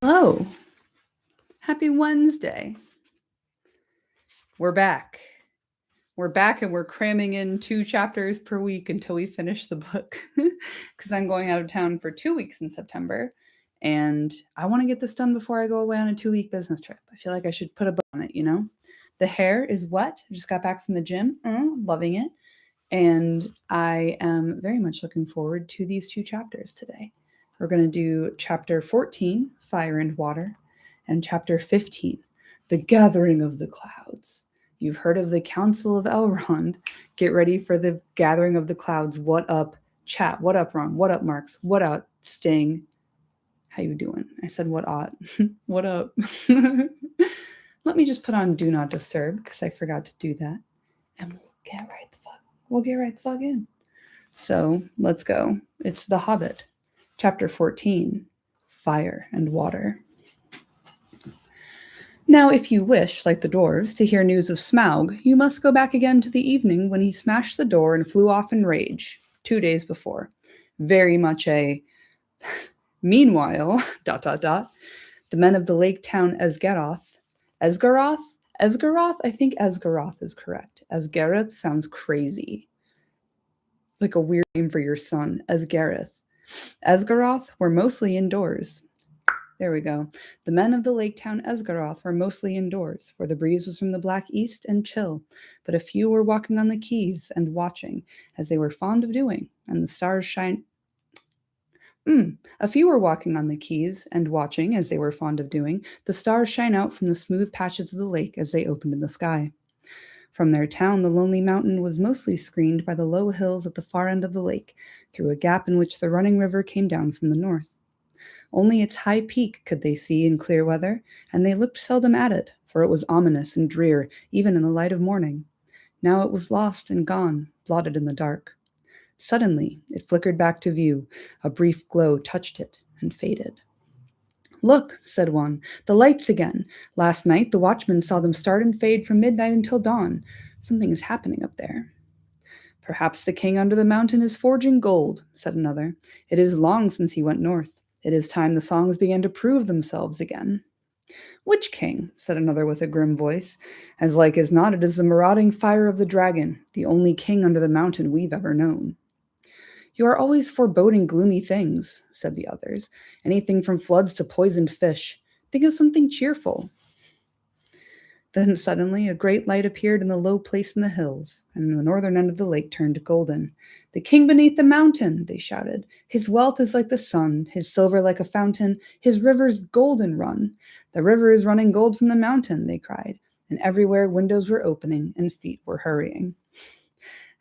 Hello. Happy Wednesday. We're back. We're back and we're cramming in 2 chapters per week until we finish the book because I'm going out of town for 2 weeks in September and I want to get this done before I go away on a 2-week business trip. I feel like I should put a bow on it, you know? The hair is wet. I just got back from the gym. Loving it. And I am very much looking forward to these 2 chapters today. We're going to do chapter 14, Fire and Water, and chapter 15, The Gathering of the Clouds. You've heard of the Council of Elrond. Get ready for the Gathering of the Clouds. What up, chat? What up, Ron? What up, Marks? What up, Sting? How you doing? I said what ought. What up? Let me just put on Do Not Disturb because I forgot to do that. And we'll get right the fuck in. So let's go. It's The Hobbit, chapter 14, Fire and Water. Now, if you wish, like the dwarves, to hear news of Smaug, you must go back again to the evening when he smashed the door and flew off in rage, 2 days before. Very much a... Meanwhile, ... the men of the lake town Esgaroth... Esgaroth? I think Esgaroth is correct. Esgareth sounds crazy. Like a weird name for your son, Esgareth. Esgaroth were mostly indoors. There we go. The men of the lake town Esgaroth were mostly indoors, for the breeze was from the black east and chill, but a few were walking on the quays and watching, as they were fond of doing, and the stars shine... A few were walking on the quays and watching, as they were fond of doing, the stars shine out from the smooth patches of the lake as they opened in the sky. From their town, the lonely mountain was mostly screened by the low hills at the far end of the lake, through a gap in which the running river came down from the north. Only its high peak could they see in clear weather, and they looked seldom at it, for it was ominous and drear, even in the light of morning. Now it was lost and gone, blotted in the dark. Suddenly, it flickered back to view. A brief glow touched it and faded. "Look," said one, "the lights again. Last night the watchman saw them start and fade from midnight until dawn. Something is happening up there." "Perhaps the king under the mountain is forging gold," said another. "It is long since he went north. It is time the songs began to prove themselves again." "Which king?" said another with a grim voice. "As like as not it is the marauding fire of the dragon, the only king under the mountain we've ever known." "You are always foreboding gloomy things," said the others. "Anything from floods to poisoned fish. Think of something cheerful." Then suddenly a great light appeared in the low place in the hills, and the northern end of the lake turned golden. "The king beneath the mountain!" they shouted. "His wealth is like the sun, his silver like a fountain, his rivers golden run. The river is running gold from the mountain," they cried, and everywhere windows were opening and feet were hurrying.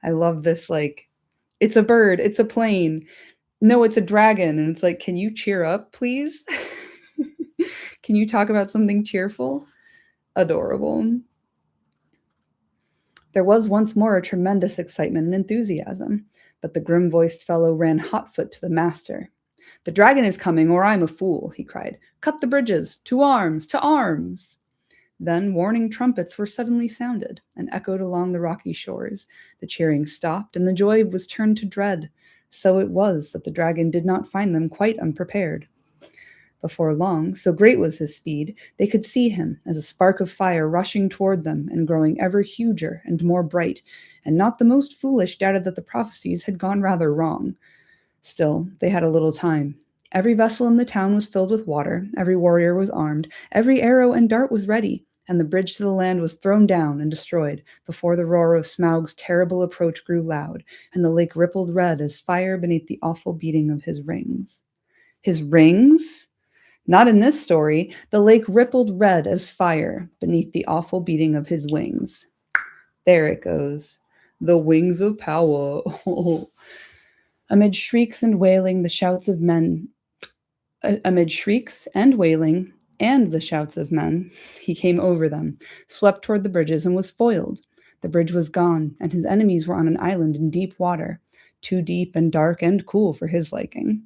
I love this, like, it's a bird, it's a plane. No, it's a dragon. And it's like, can you cheer up, please? Can you talk about something cheerful? Adorable. There was once more a tremendous excitement and enthusiasm, but the grim-voiced fellow ran hotfoot to the master. "The dragon is coming, or I'm a fool," he cried. "Cut the bridges! To arms! To arms!" Then warning trumpets were suddenly sounded and echoed along the rocky shores. The cheering stopped, and the joy was turned to dread. So it was that the dragon did not find them quite unprepared. Before long, so great was his speed, they could see him as a spark of fire rushing toward them and growing ever huger and more bright, and not the most foolish doubted that the prophecies had gone rather wrong. Still, they had a little time. Every vessel in the town was filled with water, every warrior was armed, every arrow and dart was ready, and the bridge to the land was thrown down and destroyed before the roar of Smaug's terrible approach grew loud, and the lake rippled red as fire beneath the awful beating of his rings. His rings? Not in this story. The lake rippled red as fire beneath the awful beating of his wings. There it goes. The wings of power. Amid shrieks and wailing, the shouts of men... Amid shrieks and wailing and the shouts of men, he came over them, swept toward the bridges, and was foiled. The bridge was gone, and his enemies were on an island in deep water, too deep and dark and cool for his liking.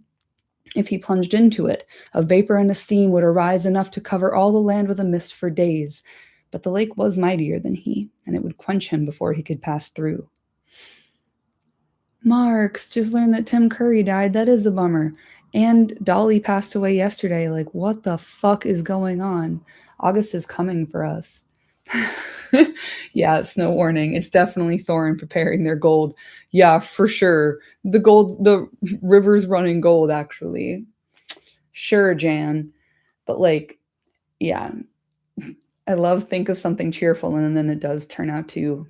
If he plunged into it, a vapor and a steam would arise enough to cover all the land with a mist for days. But the lake was mightier than he, and it would quench him before he could pass through. "Marks, just learned that Tim Curry died. That is a bummer. And Dolly passed away yesterday. Like, what the fuck is going on? August is coming for us. Yeah, snow warning. It's definitely Thorin preparing their gold. Yeah, for sure. The river's running gold, actually. Sure, Jan. But, like, yeah, I love think of something cheerful and then it does turn out to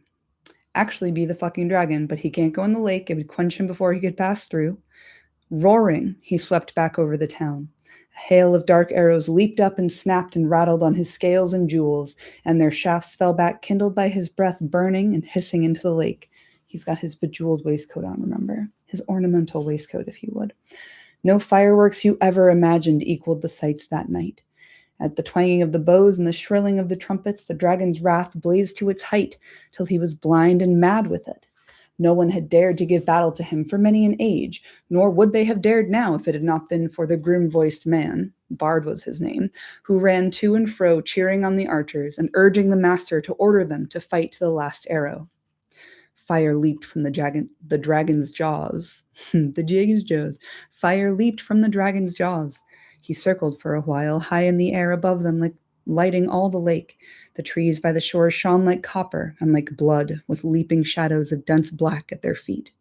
actually be the fucking dragon, but he can't go in the lake. It would quench him before he could pass through. Roaring, he swept back over the town. A hail of dark arrows leaped up and snapped and rattled on his scales and jewels, and their shafts fell back, kindled by his breath, burning and hissing into the lake. He's got his bejeweled waistcoat on, remember? His ornamental waistcoat, if you would. No fireworks you ever imagined equaled the sights that night. At the twanging of the bows and the shrilling of the trumpets, the dragon's wrath blazed to its height, till he was blind and mad with it. No one had dared to give battle to him for many an age, nor would they have dared now if it had not been for the grim-voiced man, Bard was his name, who ran to and fro cheering on the archers and urging the master to order them to fight to the last arrow. Fire leaped from the dragon's jaws. The dragon's jaws. Fire leaped from the dragon's jaws. He circled for a while, high in the air above them, like lighting all the lake. The trees by the shore shone like copper and like blood, with leaping shadows of dense black at their feet.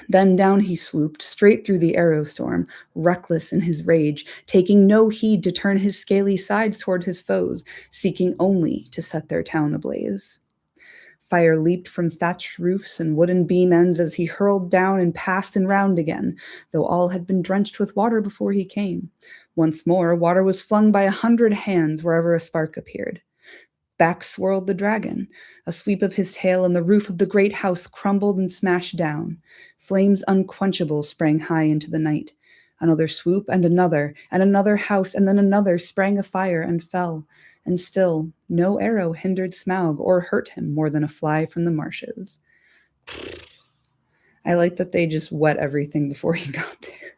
Then down he swooped, straight through the arrow storm, reckless in his rage, taking no heed to turn his scaly sides toward his foes, seeking only to set their town ablaze. Fire leaped from thatched roofs and wooden beam ends as he hurled down and passed and round again, though all had been drenched with water before he came. Once more, water was flung by 100 hands wherever a spark appeared. Back swirled the dragon. A sweep of his tail and the roof of the great house crumbled and smashed down. Flames unquenchable sprang high into the night. Another swoop and another house, and then another sprang afire and fell. And still, no arrow hindered Smaug or hurt him more than a fly from the marshes. I like that they just wet everything before he got there.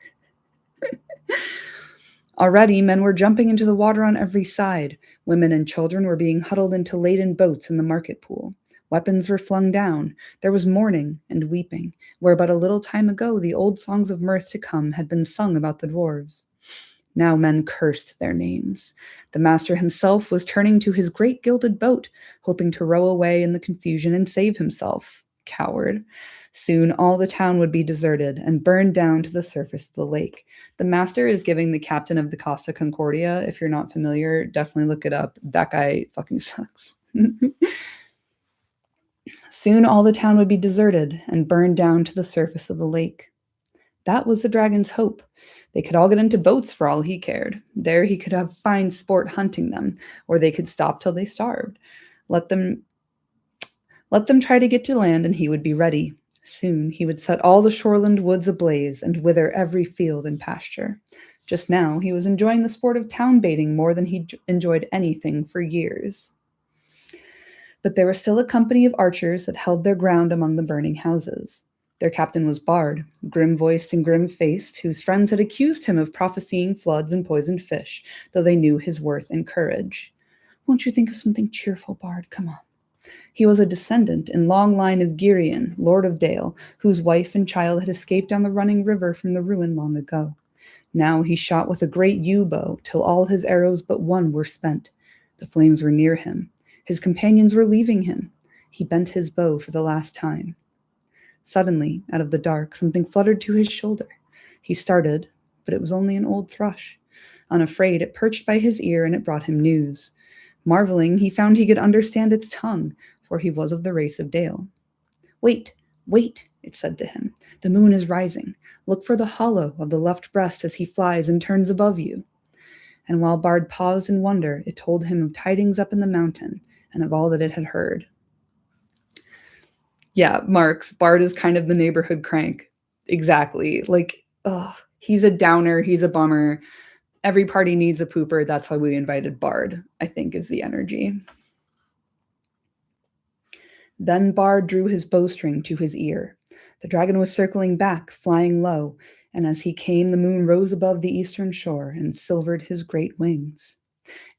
Already, men were jumping into the water on every side. Women and children were being huddled into laden boats in the market pool. Weapons were flung down. There was mourning and weeping, where but a little time ago the old songs of mirth to come had been sung about the dwarves. Now men cursed their names. The master himself was turning to his great gilded boat, hoping to row away in the confusion and save himself. Coward. Soon all the town would be deserted and burned down to the surface of the lake. The master is giving the captain of the Costa Concordia. If you're not familiar, definitely look it up. That guy fucking sucks. Soon all the town would be deserted and burned down to the surface of the lake. That was the dragon's hope. They could all get into boats for all he cared. There he could have fine sport hunting them, or they could stop till they starved. Let them try to get to land, and he would be ready. Soon he would set all the shoreland woods ablaze and wither every field and pasture. Just now he was enjoying the sport of town baiting more than he enjoyed anything for years. But there was still a company of archers that held their ground among the burning houses. Their captain was Bard, grim-voiced and grim-faced, whose friends had accused him of prophesying floods and poisoned fish, though they knew his worth and courage. Won't you think of something cheerful, Bard? Come on. He was a descendant in long line of Girion, Lord of Dale, whose wife and child had escaped down the running river from the ruin long ago. Now he shot with a great yew bow till all his arrows but one were spent. The flames were near him. His companions were leaving him. He bent his bow for the last time. Suddenly, out of the dark, something fluttered to his shoulder. He started, but it was only an old thrush. Unafraid, it perched by his ear, and it brought him news. Marveling, he found he could understand its tongue, for he was of the race of Dale. Wait, it said to him. The moon is rising. Look for the hollow of the left breast as he flies and turns above you. And while Bard paused in wonder, it told him of tidings up in the mountain and of all that it had heard. Yeah, Marks, Bard is kind of the neighborhood crank. Exactly. Like, he's a downer. He's a bummer. Every party needs a pooper. That's why we invited Bard, I think, is the energy. Then Bard drew his bowstring to his ear. The dragon was circling back, flying low, and as he came, the moon rose above the eastern shore and silvered his great wings.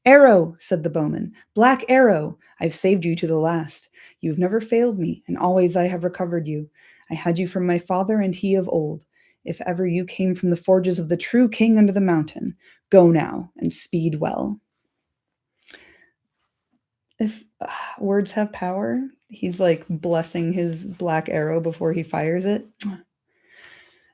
Arrow, said the bowman, black arrow, I've saved you to the last. You've never failed me, and always I have recovered you. I had you from my father and he of old. If ever you came from the forges of the true king under the mountain, go now and speed well. If words have power, he's like blessing his black arrow before he fires it.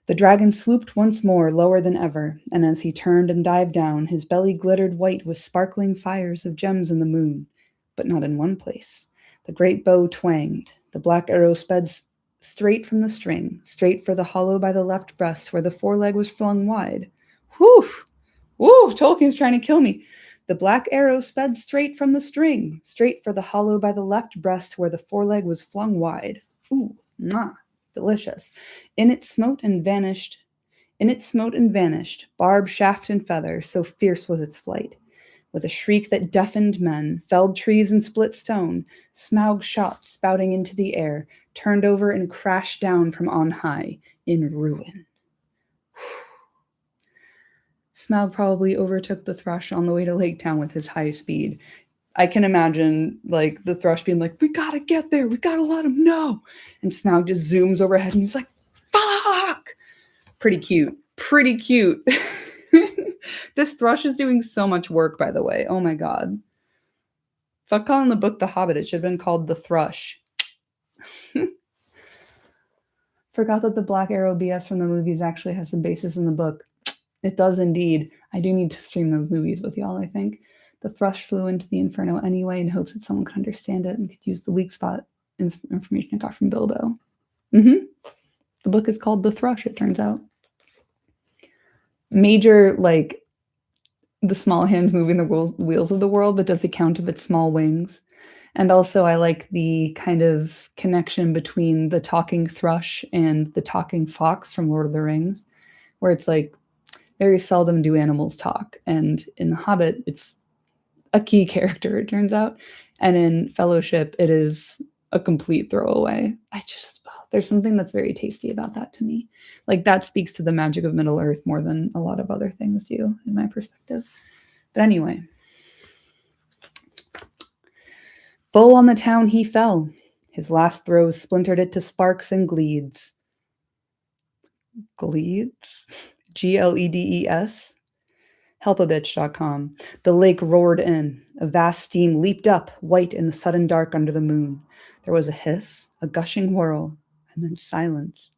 The dragon swooped once more, lower than ever, and as he turned and dived down, his belly glittered white with sparkling fires of gems in the moon. But not in one place. The great bow twanged. The black arrow sped straight from the string, straight for the hollow by the left breast where the foreleg was flung wide. Whew! Woo! Tolkien's trying to kill me. The black arrow sped straight from the string, straight for the hollow by the left breast where the foreleg was flung wide. Ooh, mwah, delicious. In it smote and vanished, barb, shaft, and feather, so fierce was its flight. With a shriek that deafened men, felled trees and split stone, Smaug shot spouting into the air, turned over and crashed down from on high in ruin. Smaug probably overtook the thrush on the way to Lake Town with his high speed. I can imagine like the thrush being like, we gotta get there, we gotta let him know. And Smaug just zooms overhead and he's like, fuck! Pretty cute. This thrush is doing so much work, by the way. Oh my god. Fuck calling the book The Hobbit. It should have been called The Thrush. Forgot that the Black Arrow BS from the movies actually has some basis in the book. It does indeed. I do need to stream those movies with y'all, I think. The thrush flew into the Inferno anyway in hopes that someone could understand it and could use the weak spot information I got from Bilbo. The book is called The Thrush, it turns out. Major, like, the small hands moving the wheels of the world, but does the count of its small wings. And also I like the kind of connection between the talking thrush and the talking fox from Lord of the Rings, where it's like, very seldom do animals talk. And in The Hobbit, it's a key character, it turns out. And in Fellowship, it is a complete throwaway. There's something that's very tasty about that to me. Like, that speaks to the magic of Middle Earth more than a lot of other things do, in my perspective. But anyway. Full on the town he fell. His last throws splintered it to sparks and gleeds. Gleeds? Gledes? Helpabitch.com. The lake roared in. A vast steam leaped up, white in the sudden dark under the moon. There was a hiss, a gushing whirl, and then silence.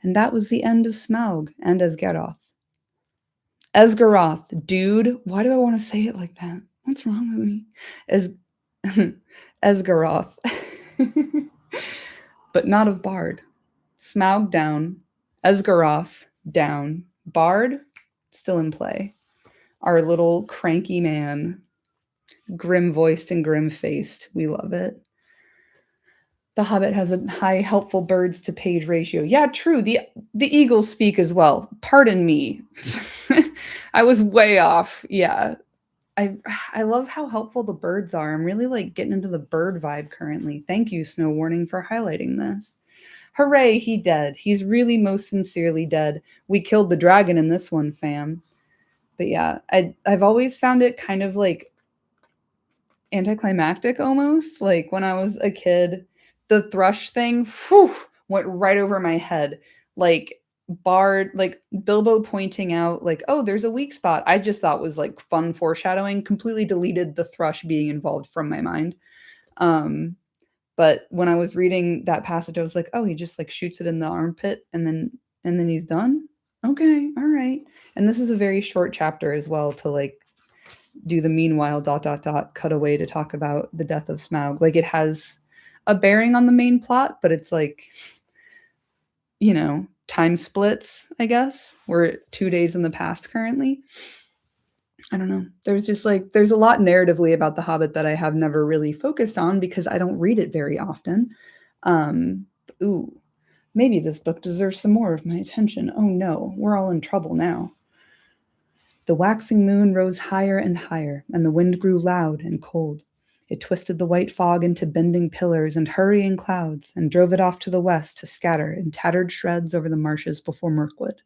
And that was the end of Smaug and Esgaroth. Esgaroth, dude. Why do I want to say it like that? What's wrong with me? Esgaroth. But not of Bard. Smaug down. Esgaroth down. Bard still in play. Our little cranky man. Grim-voiced and grim-faced. We love it. The Hobbit has a high helpful birds to page ratio. Yeah, true. The eagles speak as well. Pardon me. I was way off. Yeah. I love how helpful the birds are. I'm really like getting into the bird vibe currently. Thank you, Snow Warning, for highlighting this. Hooray, he dead. He's really most sincerely dead. We killed the dragon in this one, fam. But yeah, I've always found it kind of like anticlimactic almost. Like when I was a kid, the thrush thing went right over my head. Like Bard, like Bilbo pointing out like, oh, there's a weak spot. I just thought was like fun foreshadowing, completely deleted the thrush being involved from my mind. But when I was reading that passage, I was like, oh, he just like shoots it in the armpit and then he's done. Okay, all right. And this is a very short chapter as well to like do the meanwhile ... cut away to talk about the death of Smaug. Like it has a bearing on the main plot, but it's like, you know, time splits, I guess. We're 2 days in the past currently. I don't know. There's just like, there's a lot narratively about The Hobbit that I have never really focused on because I don't read it very often. Maybe this book deserves some more of my attention. Oh no, we're all in trouble now. The waxing moon rose higher and higher, and the wind grew loud and cold. It twisted the white fog into bending pillars and hurrying clouds, and drove it off to the west to scatter in tattered shreds over the marshes before Mirkwood.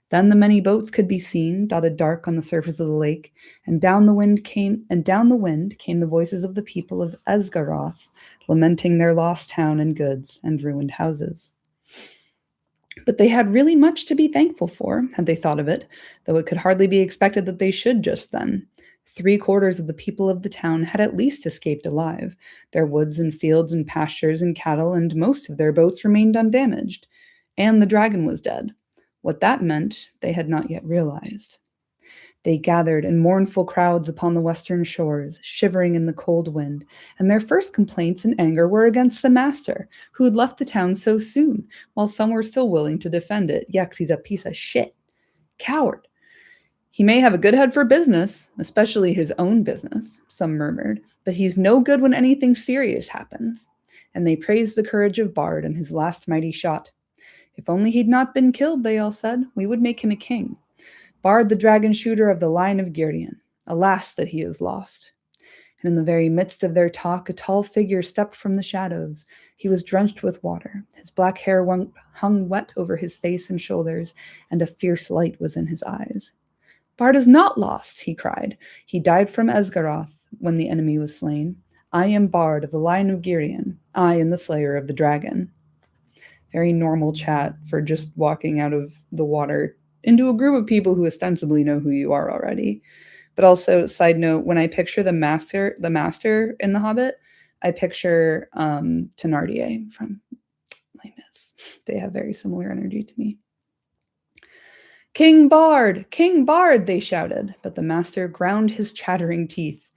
Then the many boats could be seen, dotted dark on the surface of the lake, and down the wind came the voices of the people of Esgaroth, lamenting their lost town and goods and ruined houses. But they had really much to be thankful for, had they thought of it, though it could hardly be expected that they should just then. 3/4 of the people of the town had at least escaped alive. Their woods and fields and pastures and cattle and most of their boats remained undamaged. And the dragon was dead. What that meant, they had not yet realized. They gathered in mournful crowds upon the western shores, shivering in the cold wind, and their first complaints and anger were against the master, who had left the town so soon, while some were still willing to defend it. Yucks, he's a piece of shit. Coward. He may have a good head for business, especially his own business, some murmured, but he's no good when anything serious happens. And they praised the courage of Bard and his last mighty shot. If only he'd not been killed, they all said, we would make him a king. Bard the dragon shooter of the line of Gyrdian. Alas that he is lost. And in the very midst of their talk, a tall figure stepped from the shadows. He was drenched with water. His black hair hung wet over his face and shoulders, and a fierce light was in his eyes. Bard is not lost, he cried. He died from Esgaroth when the enemy was slain. I am Bard of the line of Gyrdian. I am the slayer of the dragon. Very normal chat for just walking out of the water into a group of people who ostensibly know who you are already. But also, side note, when I picture the master in The Hobbit, I picture Thénardier from Les Mis. They have very similar energy to me. King Bard! King Bard! They shouted, but the master ground his chattering teeth.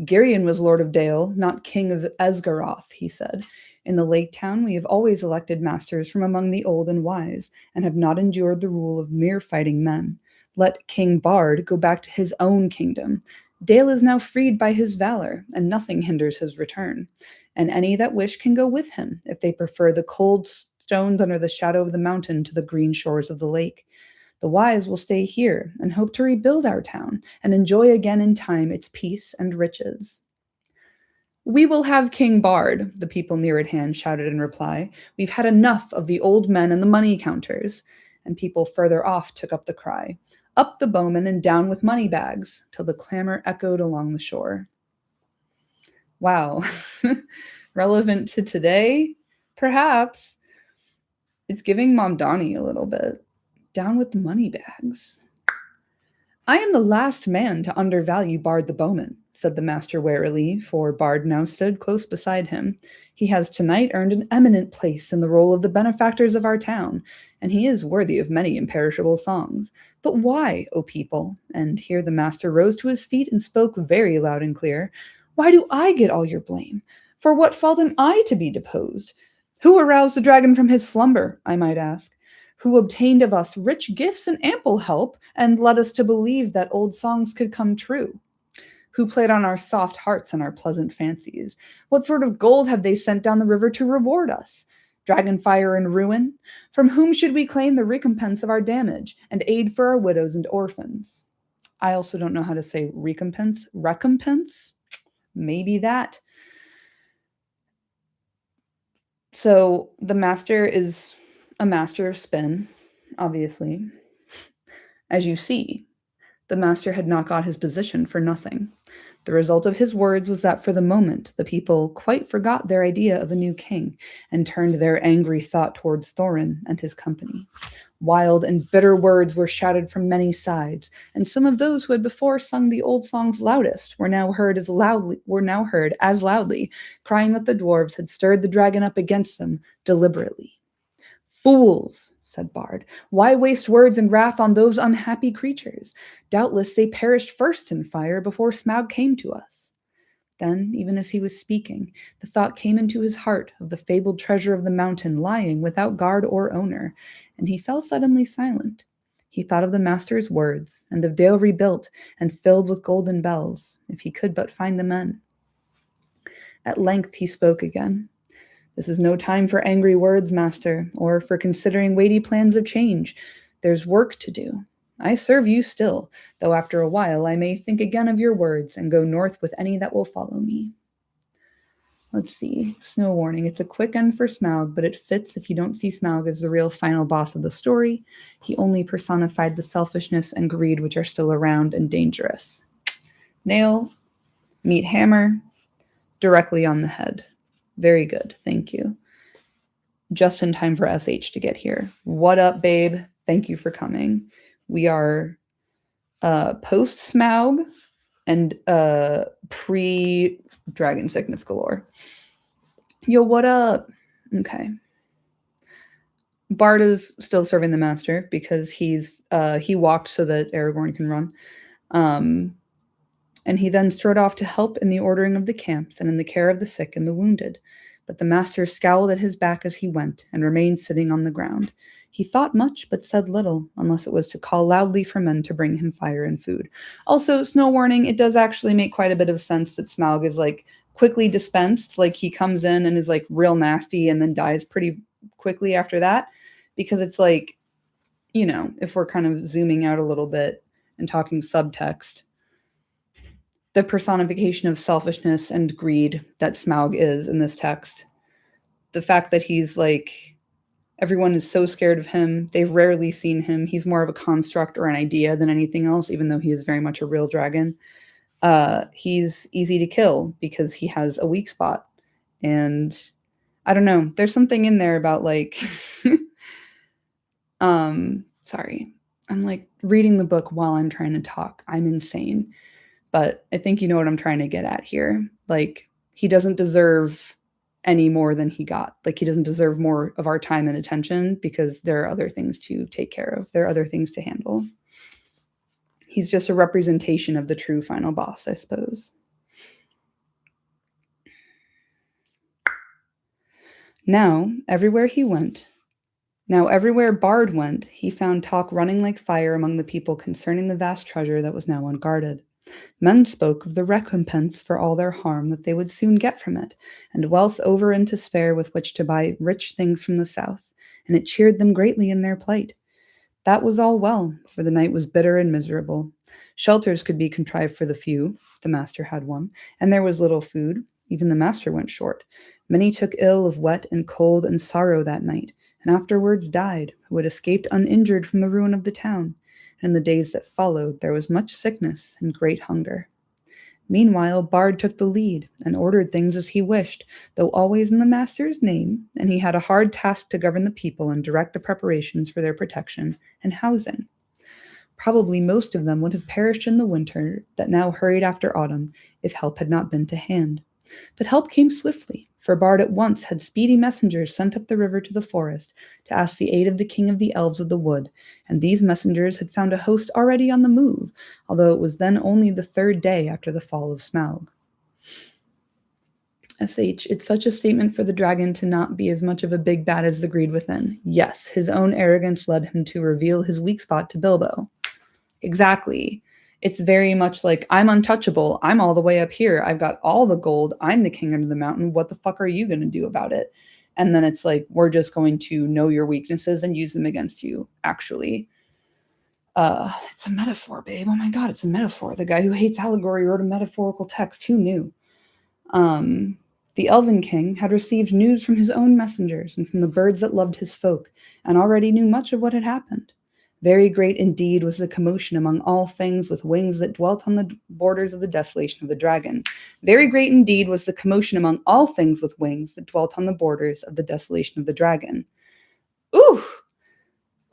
Gyrdian was Lord of Dale, not King of Esgaroth, he said. In the Lake Town, we have always elected masters from among the old and wise, and have not endured the rule of mere fighting men. Let King Bard go back to his own kingdom. Dale is now freed by his valor, and nothing hinders his return. And any that wish can go with him, if they prefer the cold stones under the shadow of the mountain to the green shores of the lake. The wise will stay here, and hope to rebuild our town, and enjoy again in time its peace and riches. We will have King Bard, the people near at hand shouted in reply. We've had enough of the old men and the money counters. And people further off took up the cry. Up the bowmen and down with money bags, till the clamor echoed along the shore. Wow. Relevant to today? Perhaps. It's giving Mom Donnie a little bit. Down with the money bags. I am the last man to undervalue Bard the bowman, said the master warily, for Bard now stood close beside him. He has tonight earned an eminent place in the roll of the benefactors of our town, and he is worthy of many imperishable songs. But why, O people? And here the master rose to his feet and spoke very loud and clear. Why do I get all your blame? For what fault am I to be deposed? Who aroused the dragon from his slumber, I might ask? Who obtained of us rich gifts and ample help, and led us to believe that old songs could come true? Who played on our soft hearts and our pleasant fancies? What sort of gold have they sent down the river to reward us? Dragonfire and ruin? From whom should we claim the recompense of our damage, and aid for our widows and orphans? I also don't know how to say recompense. Recompense? Maybe that. So the master is a master of spin, obviously. As you see, the master had not got his position for nothing. The result of his words was that for the moment, the people quite forgot their idea of a new king and turned their angry thought towards Thorin and his company. Wild and bitter words were shouted from many sides, and some of those who had before sung the old songs loudest were now heard as loudly, crying that the dwarves had stirred the dragon up against them deliberately. Fools, said Bard, why waste words and wrath on those unhappy creatures? Doubtless they perished first in fire before Smaug came to us. Then, even as he was speaking, the thought came into his heart of the fabled treasure of the mountain lying without guard or owner, and he fell suddenly silent. He thought of the master's words, and of Dale rebuilt and filled with golden bells, if he could but find the men. At length he spoke again. This is no time for angry words, master, or for considering weighty plans of change. There's work to do. I serve you still, though after a while I may think again of your words and go north with any that will follow me. Let's see. Snow warning. It's a quick end for Smaug, but it fits if you don't see Smaug as the real final boss of the story. He only personified the selfishness and greed which are still around and dangerous. Nail, meet hammer, directly on the head. Very good. Thank you. just in time for SH to get here. What up, babe? Thank you for coming. We are post Smaug and pre Dragon Sickness Galore. Yo, what up? Okay. Bard is still serving the master because he walked so that Aragorn can run. And he then strode off to help in the ordering of the camps and in the care of the sick and the wounded. But the master scowled at his back as he went and remained sitting on the ground. He thought much but said little, unless it was to call loudly for men to bring him fire and food. Also, snow warning, it does actually make quite a bit of sense that Smaug is like quickly dispensed. Like he comes in and is like real nasty and then dies pretty quickly after that. Because it's like, you know, if we're kind of zooming out a little bit and talking subtext, the personification of selfishness and greed that Smaug is in this text. The fact that he's like, everyone is so scared of him. They've rarely seen him. He's more of a construct or an idea than anything else, even though he is very much a real dragon. He's easy to kill because he has a weak spot. And I don't know. There's something in there about like, sorry. I'm like reading the book while I'm trying to talk. I'm insane. But I think you know what I'm trying to get at here. Like, he doesn't deserve any more than he got. Like, he doesn't deserve more of our time and attention because there are other things to take care of. There are other things to handle. He's just a representation of the true final boss, I suppose. Now, everywhere Bard went, he found talk running like fire among the people concerning the vast treasure that was now unguarded. Men spoke of the recompense for all their harm that they would soon get from it, and wealth over and to spare with which to buy rich things from the south, and it cheered them greatly in their plight. That was all well, for the night was bitter and miserable. Shelters could be contrived for the few, the master had one, and there was little food, even the master went short. Many took ill of wet and cold and sorrow that night, and afterwards died, who had escaped uninjured from the ruin of the town. And in the days that followed there was much sickness and great hunger. Meanwhile, Bard took the lead and ordered things as he wished, though always in the master's name, and he had a hard task to govern the people and direct the preparations for their protection and housing. Probably most of them would have perished in the winter that now hurried after autumn if help had not been to hand. But help came swiftly, for Bard at once had speedy messengers sent up the river to the forest to ask the aid of the king of the elves of the wood, and these messengers had found a host already on the move, although it was then only the third day after the fall of Smaug. SH, it's such a statement for the dragon to not be as much of a big bad as the greed within. Yes, his own arrogance led him to reveal his weak spot to Bilbo. Exactly. It's very much like, I'm untouchable. I'm all the way up here. I've got all the gold. I'm the king under the mountain. What the fuck are you going to do about it? And then it's like, we're just going to know your weaknesses and use them against you, actually. It's a metaphor, babe. Oh my God, it's a metaphor. The guy who hates allegory wrote a metaphorical text. Who knew? The Elven King had received news from his own messengers and from the birds that loved his folk, and already knew much of what had happened. Very great indeed was the commotion among all things with wings that dwelt on the borders of the desolation of the dragon. Very great indeed was the commotion among all things with wings that dwelt on the borders of the desolation of the dragon. Ooh!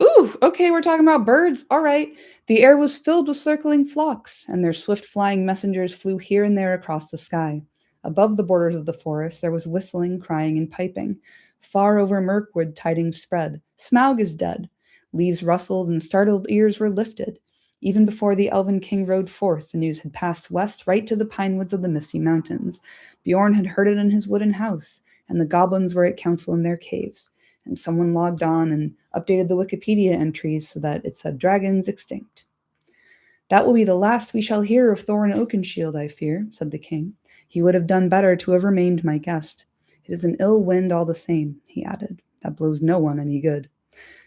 Ooh, okay, we're talking about birds. All right. The air was filled with circling flocks, and their swift flying messengers flew here and there across the sky. Above the borders of the forest there was whistling, crying, and piping. Far over Mirkwood tidings spread. Smaug is dead. Leaves rustled and startled ears were lifted. Even before the Elven King rode forth, the news had passed west right to the pine woods of the Misty Mountains. Bjorn had heard it in his wooden house, and the goblins were at council in their caves. And someone logged on and updated the Wikipedia entries so that it said dragons extinct. That will be the last we shall hear of Thorin Oakenshield, I fear, said the king. He would have done better to have remained my guest. It is an ill wind all the same, he added, that blows no one any good.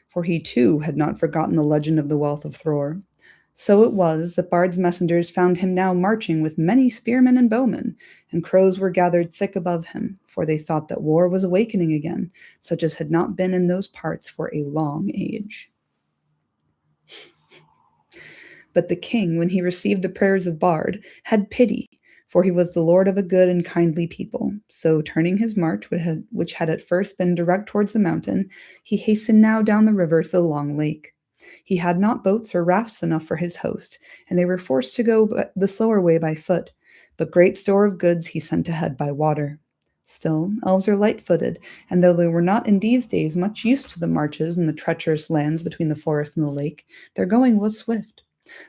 For he too had not forgotten the legend of the wealth of Thror. So it was that Bard's messengers found him now marching with many spearmen and bowmen, and crows were gathered thick above him, for they thought that war was awakening again, such as had not been in those parts for a long age. But the king, when he received the prayers of Bard, had pity, for he was the lord of a good and kindly people. So, turning his march, which had at first been direct towards the mountain, he hastened now down the river to the long lake. He had not boats or rafts enough for his host, and they were forced to go the slower way by foot, but great store of goods he sent ahead by water. Still, elves are light-footed, and though they were not in these days much used to the marches and the treacherous lands between the forest and the lake, their going was swift.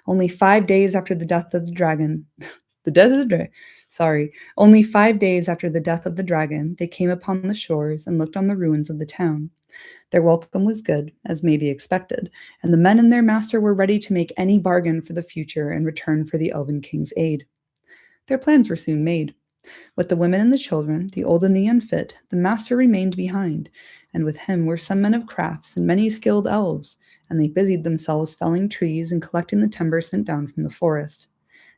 Only 5 days after the death of the dragon, only 5 days after the death of the dragon, they came upon the shores and looked on the ruins of the town. Their welcome was good, as may be expected, and the men and their master were ready to make any bargain for the future in return for the Elven King's aid. Their plans were soon made. With the women and the children, the old and the unfit, the master remained behind, and with him were some men of crafts and many skilled elves, and they busied themselves felling trees and collecting the timber sent down from the forest.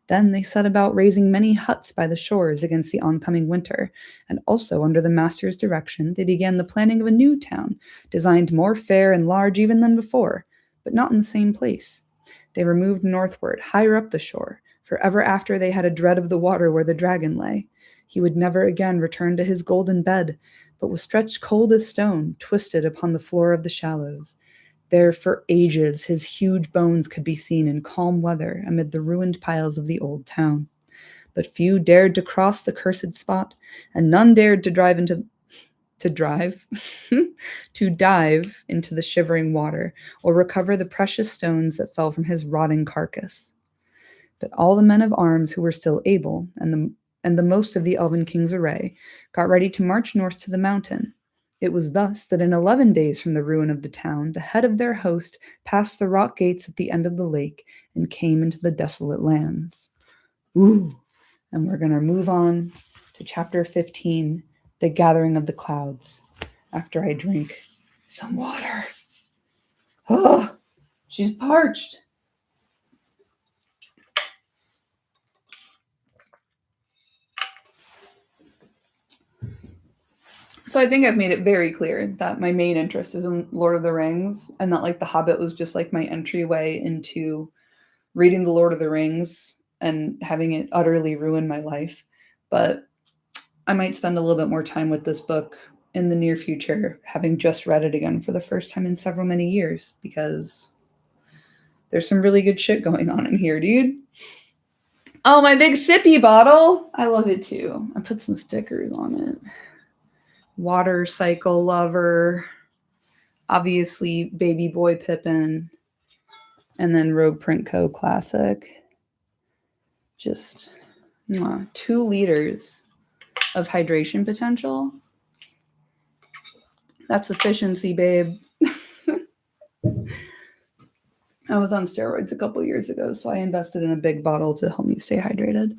Then they set about raising many huts by the shores against the oncoming winter, and also under the master's direction they began the planning of a new town, designed more fair and large even than before, but not in the same place. They removed northward, higher up the shore, for ever after they had a dread of the water where the dragon lay. He would never again return to his golden bed, but was stretched cold as stone, twisted upon the floor of the shallows. There for ages his huge bones could be seen in calm weather amid the ruined piles of the old town. But few dared to cross the cursed spot, and none dared to dive into the shivering water, or recover the precious stones that fell from his rotting carcass. But all the men of arms who were still able, and the most of the Elven King's array, got ready to march north to the mountain. It was thus that in 11 days from the ruin of the town, the head of their host passed the rock gates at the end of the lake and came into the desolate lands. Ooh, and we're going to move on to chapter 15, the gathering of the clouds, after I drink some water. Oh, she's parched. So I think I've made it very clear that my main interest is in Lord of the Rings, and that like The Hobbit was just like my entryway into reading the Lord of the Rings and having it utterly ruin my life. But I might spend a little bit more time with this book in the near future, having just read it again for the first time in several many years, because there's some really good shit going on in here, dude. Oh, my big sippy bottle. I love it too. I put some stickers on it. Water cycle lover, obviously baby boy Pippin, and then Rogue Print Co. classic. Just 2 liters of hydration potential. That's efficiency, babe. I was on steroids a couple years ago, so I invested in a big bottle to help me stay hydrated.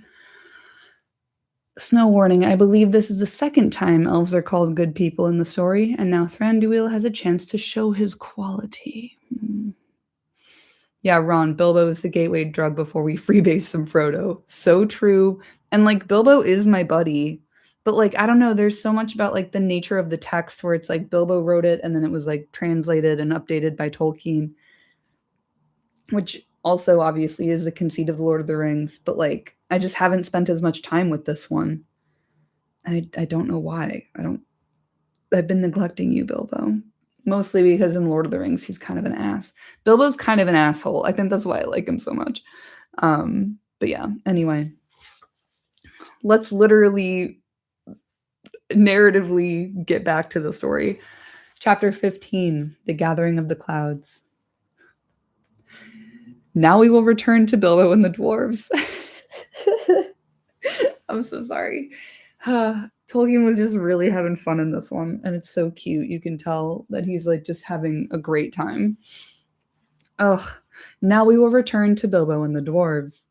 Snow warning, I believe this is the second time elves are called good people in the story, and now Thranduil has a chance to show his quality. Yeah, Ron, Bilbo is the gateway drug before we freebase some Frodo. So true. And like Bilbo is my buddy, but like I don't know, there's so much about like the nature of the text where it's like Bilbo wrote it and then it was like translated and updated by Tolkien, which also obviously is the conceit of the Lord of the Rings, but like I just haven't spent as much time with this one. I don't know why. I've been neglecting you, Bilbo. Mostly because in Lord of the Rings, he's kind of an ass. Bilbo's kind of an asshole. I think that's why I like him so much. But yeah, anyway. Let's literally narratively get back to the story. Chapter 15, The Gathering of the Clouds. Now we will return to Bilbo and the dwarves. I'm so sorry. Tolkien was just really having fun in this one, and it's so cute. You can tell that he's like just having a great time. Ugh. Now we will return to Bilbo and the dwarves.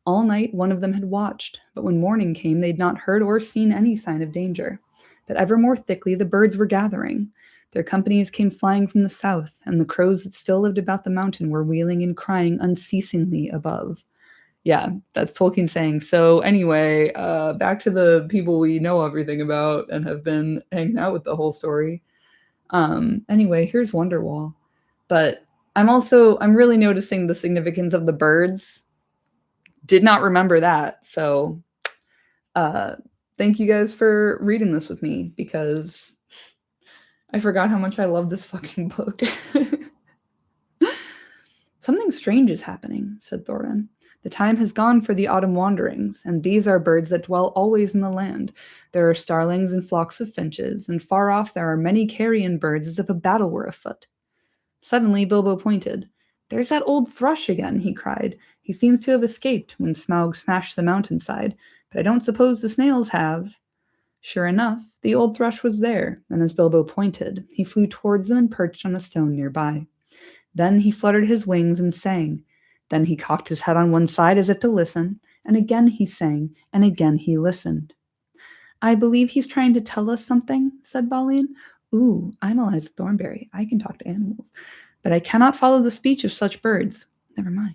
All night one of them had watched, but when morning came they'd not heard or seen any sign of danger. But ever more thickly the birds were gathering. Their companies came flying from the south, and the crows that still lived about the mountain were wheeling and crying unceasingly above. Yeah, that's Tolkien saying, so anyway, back to the people we know everything about and have been hanging out with the whole story. Anyway, here's Wonderwall. But I'm really noticing the significance of the birds. Did not remember that, so Uh, Thank you guys for reading this with me because I forgot how much I love this fucking book. Something strange is happening, said Thorin. The time has gone for the autumn wanderings, and these are birds that dwell always in the land. There are starlings and flocks of finches, and far off there are many carrion birds as if a battle were afoot. Suddenly Bilbo pointed. There's that old thrush again, he cried. He seems to have escaped when Smaug smashed the mountainside, but I don't suppose the snails have. Sure enough, the old thrush was there, and as Bilbo pointed, he flew towards them and perched on a stone nearby. Then he fluttered his wings and sang. Then he cocked his head on one side as if to listen, and again he sang, and again he listened. I believe he's trying to tell us something, said Balin. Ooh, I'm Eliza Thornberry. I can talk to animals. But I cannot follow the speech of such birds. Never mind.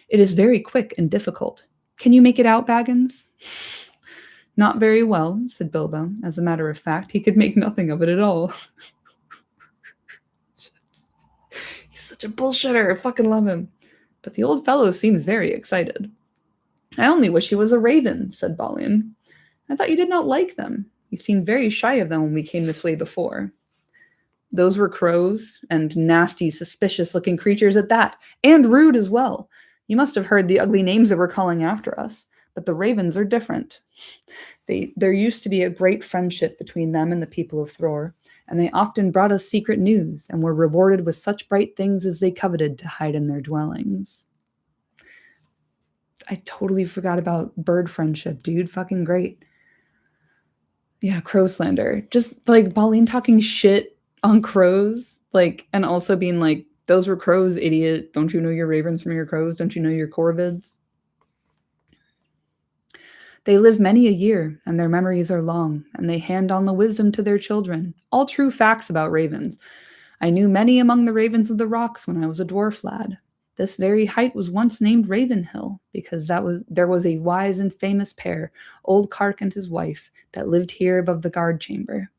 It is very quick and difficult. Can you make it out, Baggins? Not very well, said Bilbo. As a matter of fact, he could make nothing of it at all. He's such a bullshitter. I fucking love him. But the old fellow seems very excited. I only wish he was a raven, said Balin. I thought you did not like them. You seemed very shy of them when we came this way before. Those were crows, and nasty, suspicious-looking creatures at that, and rude as well. You must have heard the ugly names that were calling after us, but the ravens are different. There used to be a great friendship between them and the people of Thror, and they often brought us secret news and were rewarded with such bright things as they coveted to hide in their dwellings. I totally forgot about bird friendship, dude. Fucking great. Yeah, crow slander. Just like Balin talking shit on crows, like, and also being like, those were crows, idiot. Don't you know your ravens from your crows? Don't you know your corvids? They live many a year, and their memories are long, and they hand on the wisdom to their children. All true facts about ravens. I knew many among the ravens of the rocks when I was a dwarf lad. This very height was once named Ravenhill, because there was a wise and famous pair, old Kark and his wife, that lived here above the guard chamber.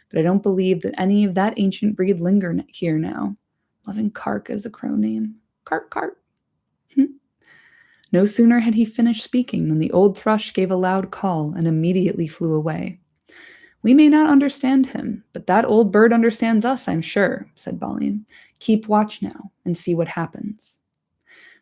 But I don't believe that any of that ancient breed linger here now. Loving Kark as a crow name. Kark, Kark. No sooner had he finished speaking than the old thrush gave a loud call and immediately flew away. We may not understand him, but that old bird understands us, I'm sure, said Balin. Keep watch now and see what happens.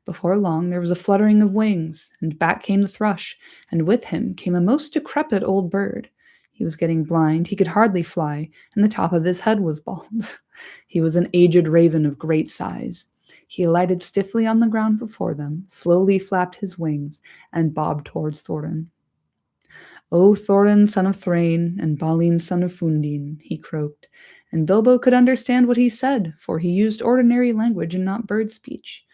Before long there was a fluttering of wings, and back came the thrush, and with him came a most decrepit old bird. He was getting blind, he could hardly fly, and the top of his head was bald. He was an aged raven of great size. He alighted stiffly on the ground before them, slowly flapped his wings, and bobbed towards Thorin. O Thorin, son of Thrain, and Balin, son of Fundin, he croaked, and Bilbo could understand what he said, for he used ordinary language and not bird speech.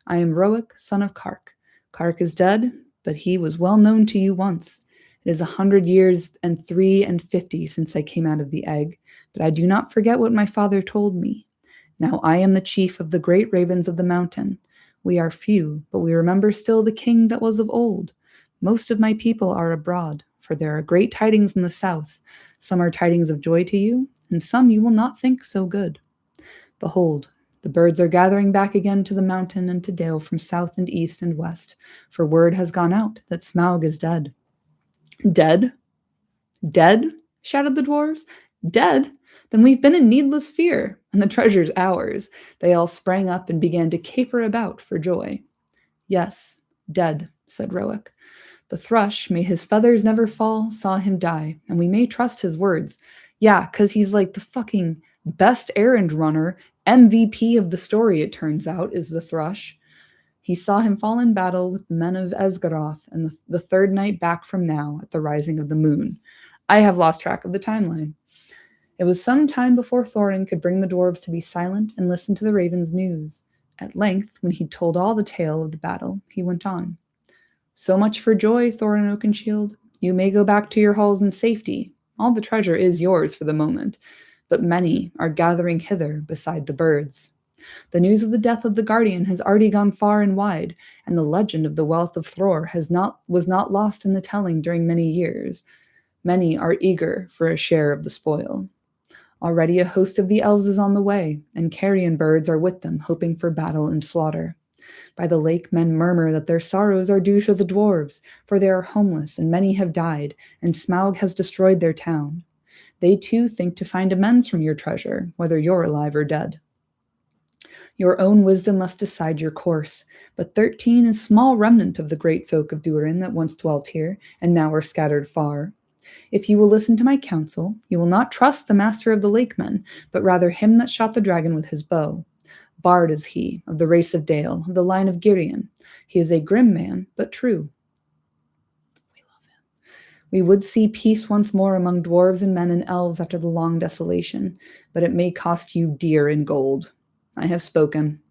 I am Roic, son of Kark. Kark is dead, but he was well known to you once. It is 100 years and 53 since I came out of the egg, but I do not forget what my father told me. Now I am the chief of the great ravens of the mountain. We are few, but we remember still the king that was of old. Most of my people are abroad, for there are great tidings in the south. Some are tidings of joy to you, and some you will not think so good. Behold, the birds are gathering back again to the mountain and to dale from south and east and west, for word has gone out that Smaug is dead. Dead? Dead? Shouted the dwarves. Dead? Then we've been in needless fear, and the treasure's ours. They all sprang up and began to caper about for joy. Yes, dead, said Roic. The thrush, may his feathers never fall, saw him die, and we may trust his words. Yeah, 'cause he's like the fucking best errand runner, MVP of the story, it turns out, is the thrush. He saw him fall in battle with the men of Esgaroth, and the third night back from now, at the rising of the moon. I have lost track of the timeline. It was some time before Thorin could bring the dwarves to be silent and listen to the raven's news. At length, when he'd told all the tale of the battle, he went on. So much for joy, Thorin Oakenshield. You may go back to your halls in safety. All the treasure is yours for the moment, but many are gathering hither beside the birds. The news of the death of the Guardian has already gone far and wide, and the legend of the wealth of Thror was not lost in the telling during many years. Many are eager for a share of the spoil. Already a host of the elves is on the way, and carrion birds are with them, hoping for battle and slaughter. By the lake men murmur that their sorrows are due to the dwarves, for they are homeless, and many have died, and Smaug has destroyed their town. They too think to find amends from your treasure, whether you're alive or dead. Your own wisdom must decide your course, but 13 is small remnant of the great folk of Durin that once dwelt here, and now are scattered far. If you will listen to my counsel, you will not trust the master of the lakemen, but rather him that shot the dragon with his bow. Bard is he, of the race of Dale, of the line of Girion. He is a grim man, but true. We love him. We would see peace once more among dwarves and men and elves after the long desolation, but it may cost you dear in gold. I have spoken.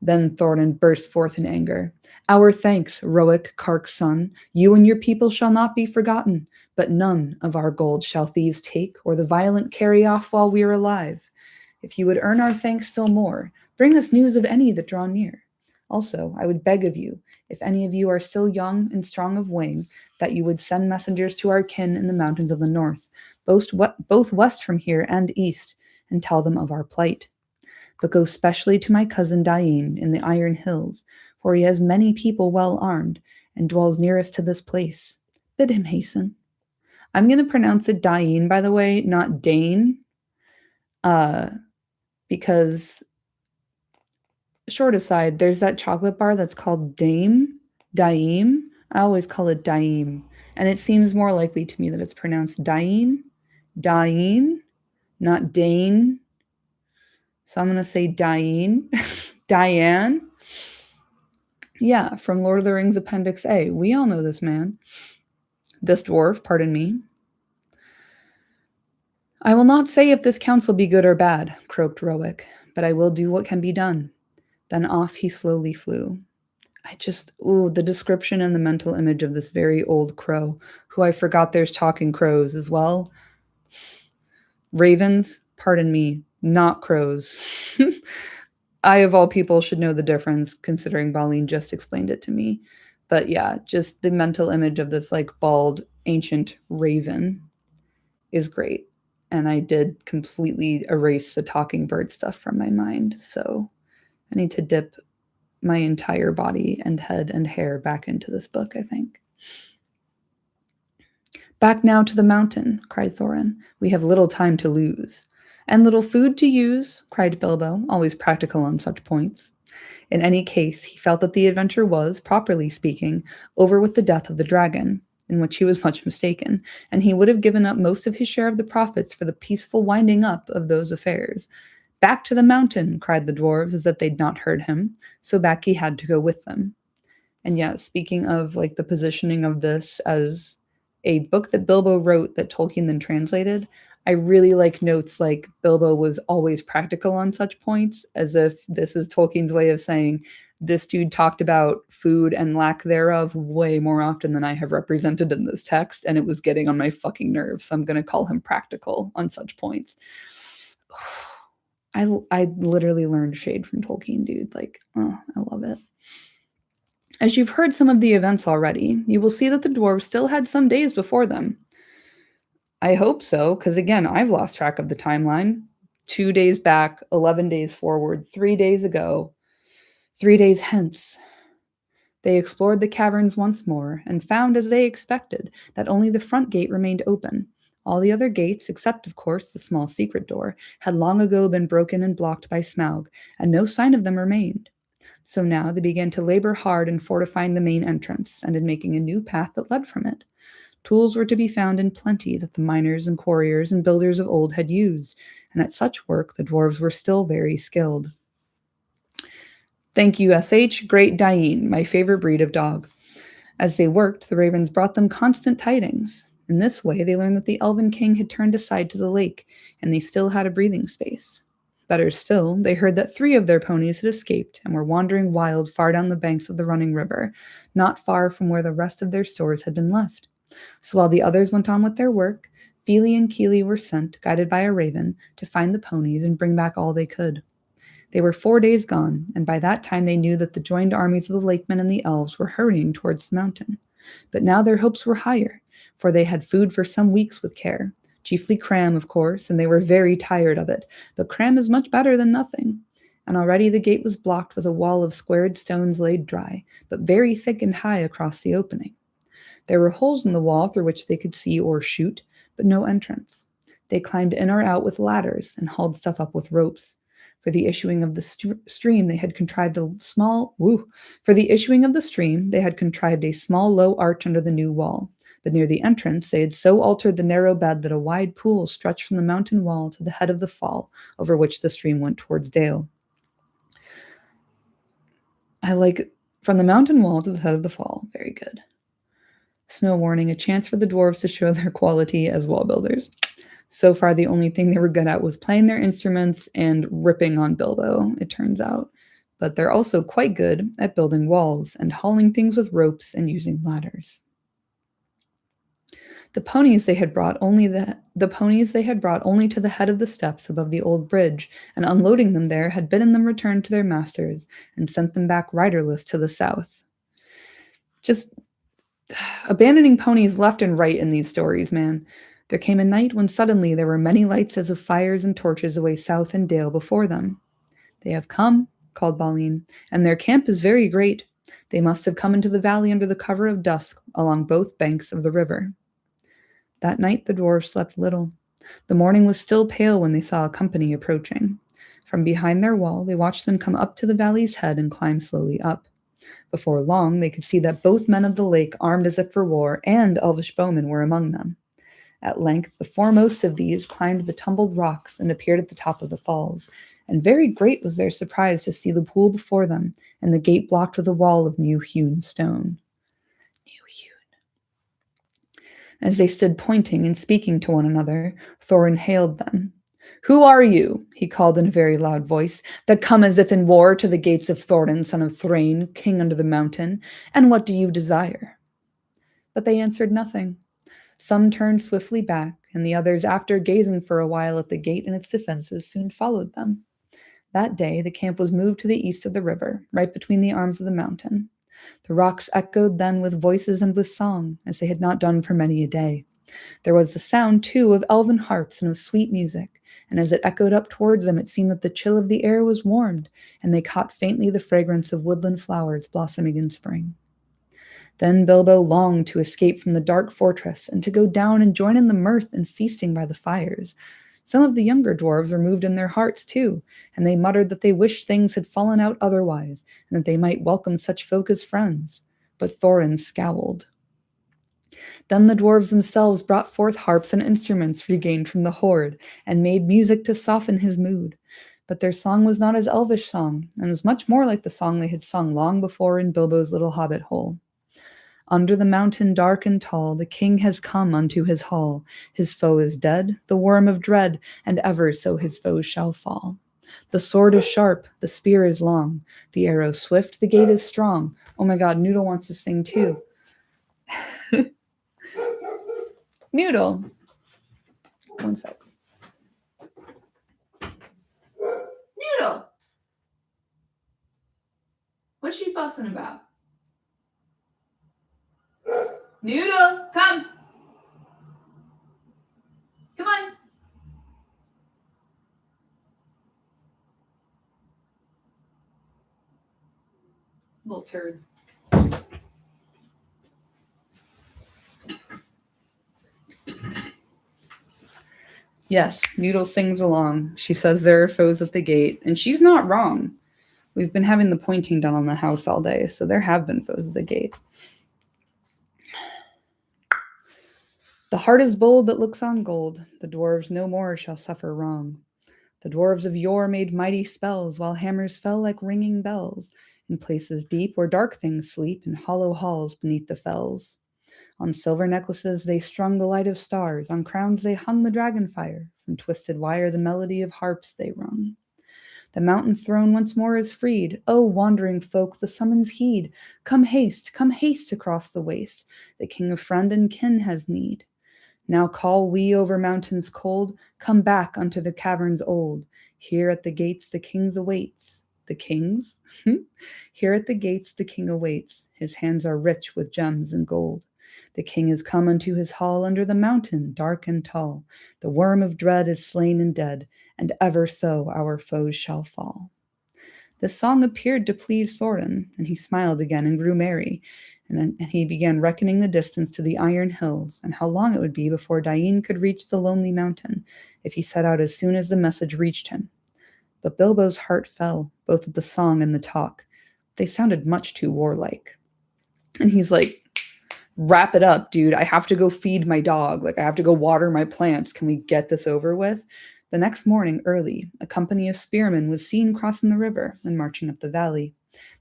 Then Thorin burst forth in anger. Our thanks, Roic, Kark's son. You and your people shall not be forgotten, but none of our gold shall thieves take or the violent carry off while we are alive. If you would earn our thanks still more, bring us news of any that draw near. Also, I would beg of you, if any of you are still young and strong of wing, that you would send messengers to our kin in the mountains of the north, both west from here and east, and tell them of our plight. But go specially to my cousin Dain in the Iron Hills, for he has many people well armed, and dwells nearest to this place. Bid him hasten. I'm going to pronounce it Dain, by the way, not Dane, because, short aside, there's that chocolate bar that's called Daim. I always call it Daim, and it seems more likely to me that it's pronounced Dain, not Dane. So I'm going to say Dain, Diane. Yeah, from Lord of the Rings Appendix A. We all know this man. This dwarf, pardon me. I will not say if this counsel be good or bad, croaked Roic, but I will do what can be done. Then off he slowly flew. The description and the mental image of this very old crow, who I forgot there's talking crows as well. Ravens, pardon me, not crows. I, of all people, should know the difference, considering Baleen just explained it to me. But yeah, just the mental image of this like bald, ancient raven is great. And I did completely erase the talking bird stuff from my mind. So I need to dip my entire body and head and hair back into this book, I think. Back now to the mountain, cried Thorin. We have little time to lose. And little food to use, cried Bilbo, always practical on such points. In any case, he felt that the adventure was, properly speaking, over with the death of the dragon, in which he was much mistaken, and he would have given up most of his share of the profits for the peaceful winding up of those affairs. Back to the mountain, cried the dwarves, as if they'd not heard him, so back he had to go with them. And yeah, speaking of like the positioning of this as a book that Bilbo wrote that Tolkien then translated, I really like notes like Bilbo was always practical on such points, as if this is Tolkien's way of saying this dude talked about food and lack thereof way more often than I have represented in this text, and it was getting on my fucking nerves, so I'm going to call him practical on such points. I literally learned shade from Tolkien, dude. Like, oh, I love it. As you've heard some of the events already, you will see that the dwarves still had some days before them. I hope so, because again, I've lost track of the timeline. 2 days back, 11 days forward, 3 days ago, 3 days hence. They explored the caverns once more and found, as they expected, that only the front gate remained open. All the other gates, except, of course, the small secret door, had long ago been broken and blocked by Smaug, and no sign of them remained. So now they began to labor hard in fortifying the main entrance and in making a new path that led from it. Tools were to be found in plenty that the miners and quarriers and builders of old had used, and at such work the dwarves were still very skilled. Thank you, S.H. Great Dain, my favorite breed of dog. As they worked, the ravens brought them constant tidings. In this way, they learned that the Elven King had turned aside to the lake, and they still had a breathing space. Better still, they heard that 3 of their ponies had escaped and were wandering wild far down the banks of the running river, not far from where the rest of their stores had been left. So while the others went on with their work, Fili and Kili were sent, guided by a raven, to find the ponies and bring back all they could. They were 4 days gone, and by that time they knew that the joined armies of the Lakemen and the Elves were hurrying towards the mountain. But now their hopes were higher, for they had food for some weeks with care, chiefly cram, of course, and they were very tired of it, but cram is much better than nothing. And already the gate was blocked with a wall of squared stones laid dry, but very thick and high across the opening. There were holes in the wall through which they could see or shoot, but no entrance. They climbed in or out with ladders and hauled stuff up with ropes. For the issuing of the stream, they had contrived a small woo. For the issuing of the stream, they had contrived a small low arch under the new wall. But near the entrance, they had so altered the narrow bed that a wide pool stretched from the mountain wall to the head of the fall, over which the stream went towards Dale. I like from the mountain wall to the head of the fall. Very good. Snow warning, a chance for the dwarves to show their quality as wall builders. So far, the only thing they were good at was playing their instruments and ripping on Bilbo, it turns out. But they're also quite good at building walls and hauling things with ropes and using ladders. The ponies they had brought only to the head of the steps above the old bridge, and unloading them there had bidden them return to their masters and sent them back riderless to the south. Just abandoning ponies left and right in these stories, man. There came a night when suddenly there were many lights as of fires and torches away south and Dale before them. They have come, called Balin, and their camp is very great. They must have come into the valley under the cover of dusk along both banks of the river. That night the dwarves slept little. The morning was still pale when they saw a company approaching. From behind their wall, they watched them come up to the valley's head and climb slowly up. Before long, they could see that both men of the lake, armed as if for war, and elvish bowmen were among them. At length, the foremost of these climbed the tumbled rocks and appeared at the top of the falls, and very great was their surprise to see the pool before them, and the gate blocked with a wall of new-hewn stone. New-hewn. As they stood pointing and speaking to one another, Thorin hailed them. "Who are you," he called in a very loud voice, "that come as if in war to the gates of Thorin, son of Thrain, king under the mountain? And what do you desire?" But they answered nothing. Some turned swiftly back, and the others, after gazing for a while at the gate and its defenses, soon followed them. That day the camp was moved to the east of the river, right between the arms of the mountain. The rocks echoed then with voices and with song, as they had not done for many a day. There was the sound, too, of elven harps and of sweet music, and as it echoed up towards them, it seemed that the chill of the air was warmed, and they caught faintly the fragrance of woodland flowers blossoming in spring. Then Bilbo longed to escape from the dark fortress and to go down and join in the mirth and feasting by the fires. Some of the younger dwarves were moved in their hearts, too, and they muttered that they wished things had fallen out otherwise, and that they might welcome such folk as friends. But Thorin scowled. Then the dwarves themselves brought forth harps and instruments regained from the hoard, and made music to soften his mood. But their song was not his elvish song, and was much more like the song they had sung long before in Bilbo's little hobbit hole. Under the mountain dark and tall, the king has come unto his hall. His foe is dead, the worm of dread, and ever so his foes shall fall. The sword is sharp, the spear is long, the arrow swift, the gate is strong. Oh my god, Noodle wants to sing too. Noodle. One sec. Noodle! What's she fussing about? Noodle, come! Come on! Little turd. Yes, Noodle sings along. She says there are foes at the gate, and she's not wrong. We've been having the pointing done on the house all day, so there have been foes at the gate. The heart is bold that looks on gold. The dwarves no more shall suffer wrong. The dwarves of yore made mighty spells, while hammers fell like ringing bells, in places deep where dark things sleep, in hollow halls beneath the fells. On silver necklaces they strung the light of stars, on crowns they hung the dragon fire, from twisted wire the melody of harps they rung. The mountain throne once more is freed. O wandering folk, the summons heed. Come haste across the waste. The king of friend and kin has need. Now call we over mountains cold, come back unto the caverns old. Here at the gates the king's awaits. The king's? Here at the gates the king awaits. His hands are rich with gems and gold. The king is come unto his hall under the mountain, dark and tall. The worm of dread is slain and dead, and ever so our foes shall fall. This song appeared to please Thorin, and he smiled again and grew merry. And he began reckoning the distance to the Iron Hills, and how long it would be before Dain could reach the Lonely Mountain, if he set out as soon as the message reached him. But Bilbo's heart fell, both at the song and the talk. They sounded much too warlike. And he's like, wrap it up, dude. I have to go feed my dog. Like, I have to go water my plants. Can we get this over with? The next morning, early, a company of spearmen was seen crossing the river and marching up the valley.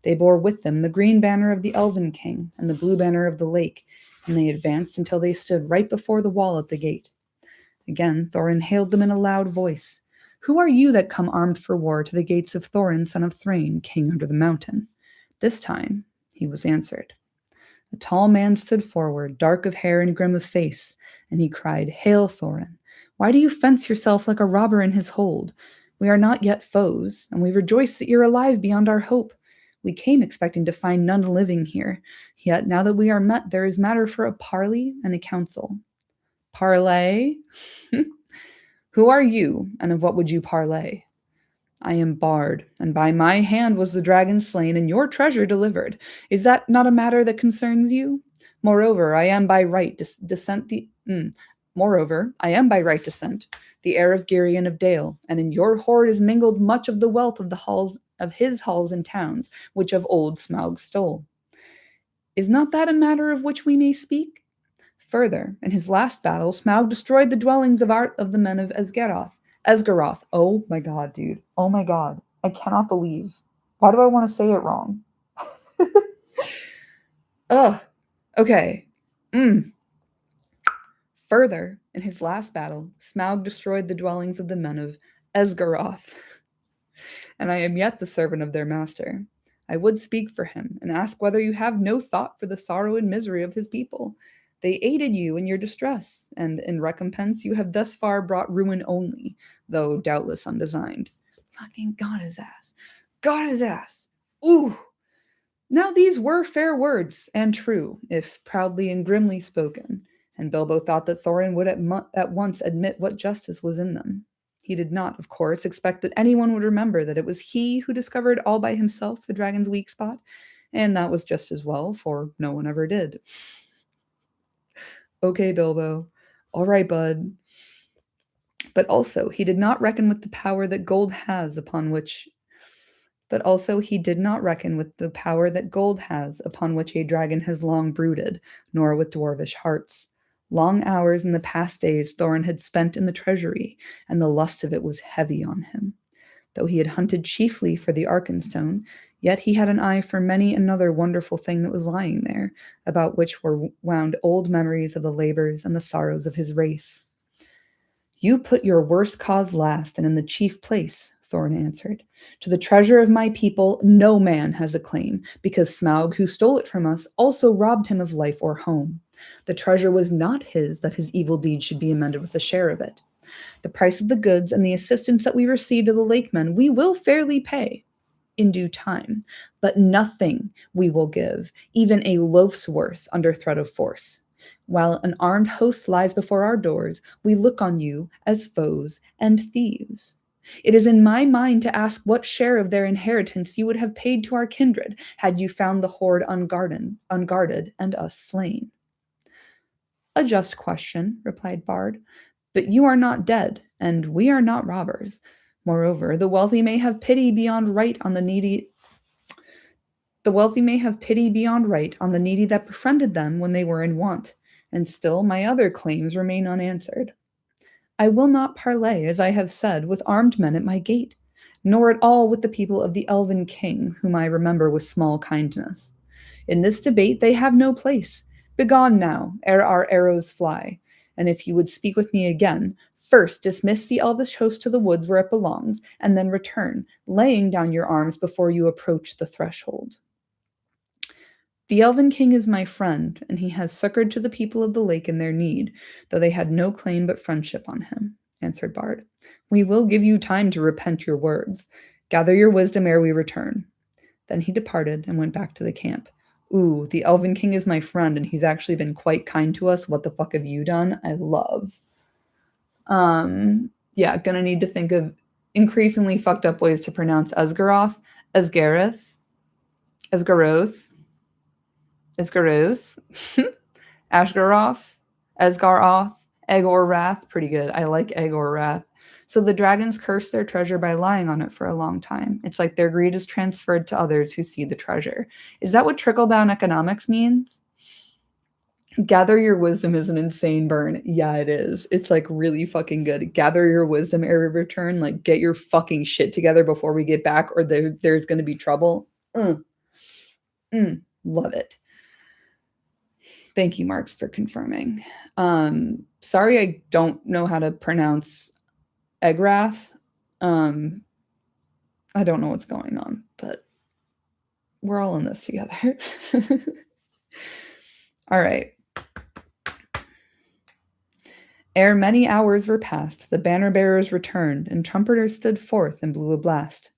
They bore with them the green banner of the Elven King and the blue banner of the lake, and they advanced until they stood right before the wall at the gate. Again, Thorin hailed them in a loud voice. Who are you that come armed for war to the gates of Thorin, son of Thrain, king under the mountain? This time he was answered. A tall man stood forward, dark of hair and grim of face, and he cried, Hail, Thorin! Why do you fence yourself like a robber in his hold? We are not yet foes, and we rejoice that you're alive beyond our hope. We came expecting to find none living here, yet now that we are met, there is matter for a parley and a council. Parley? Who are you, and of what would you parley? I am Bard, and by my hand was the dragon slain and your treasure delivered. Is that not a matter that concerns you? Moreover, I am by right descent, the heir of Girion of Dale, and in your hoard is mingled much of the wealth of his halls and towns, which of old Smaug stole. Is not that a matter of which we may speak? Further, in his last battle, Smaug destroyed the dwellings of the men of Esgaroth. Oh my god, dude. Oh my god. I cannot believe. Why do I want to say it wrong? Ugh. Okay. Further, in his last battle, Smaug destroyed the dwellings of the men of Esgaroth. And I am yet the servant of their master. I would speak for him and ask whether you have no thought for the sorrow and misery of his people. They aided you in your distress, and in recompense you have thus far brought ruin only, though doubtless undesigned. Fucking got his ass. Got his ass. Ooh! Now these were fair words, and true, if proudly and grimly spoken, and Bilbo thought that Thorin would at once admit what justice was in them. He did not, of course, expect that anyone would remember that it was he who discovered all by himself the dragon's weak spot, and that was just as well, for no one ever did. Okay, Bilbo. All right, bud. But also, he did not reckon with the power that gold has upon which a dragon has long brooded, nor with dwarvish hearts. Long hours in the past days Thorin had spent in the treasury, and the lust of it was heavy on him. Though he had hunted chiefly for the Arkenstone, yet he had an eye for many another wonderful thing that was lying there, about which were wound old memories of the labors and the sorrows of his race. You put your worst cause last and in the chief place, Thorin answered. To the treasure of my people no man has a claim, because Smaug, who stole it from us, also robbed him of life or home. The treasure was not his, that his evil deeds should be amended with a share of it. The price of the goods and the assistance that we received of the Lakemen we will fairly pay in due time, but nothing we will give, even a loaf's worth, under threat of force. While an armed host lies before our doors, we look on you as foes and thieves. It is in my mind to ask what share of their inheritance you would have paid to our kindred had you found the hoard unguarded and us slain. A just question, replied Bard. But you are not dead, and we are not robbers. Moreover, the wealthy may have pity beyond right on the needy. The wealthy may have pity beyond right on the needy that befriended them when they were in want, and still my other claims remain unanswered. I will not parley, as I have said, with armed men at my gate, nor at all with the people of the Elven King, whom I remember with small kindness. In this debate they have no place. Begone now, ere our arrows fly. And if you would speak with me again, first dismiss the elvish host to the woods where it belongs, and then return, laying down your arms before you approach the threshold. The Elven King is my friend, and he has succored to the people of the lake in their need, though they had no claim but friendship on him, answered Bard. We will give you time to repent your words. Gather your wisdom ere we return. Then he departed and went back to the camp. Ooh, the Elven King is my friend, and he's actually been quite kind to us. What the fuck have you done? I love. Yeah, gonna need to think of increasingly fucked up ways to pronounce Esgaroth. Asgareth, Asgaroth, Asgaroth, Ashgaroth, Asgaroth, Egor pretty good. I like Egor. So the dragons curse their treasure by lying on it for a long time. It's like their greed is transferred to others who see the treasure. Is that what trickle-down economics means? Gather your wisdom is an insane burn. Yeah, it is. It's like really fucking good. Gather your wisdom, area of return. Like, get your fucking shit together before we get back, or there's going to be trouble. Love it. Thank you, Marks, for confirming. Sorry, I don't know how to pronounce Egrath. I don't know what's going on, but we're all in this together. All right. Ere many hours were past, the banner-bearers returned, and trumpeters stood forth and blew a blast.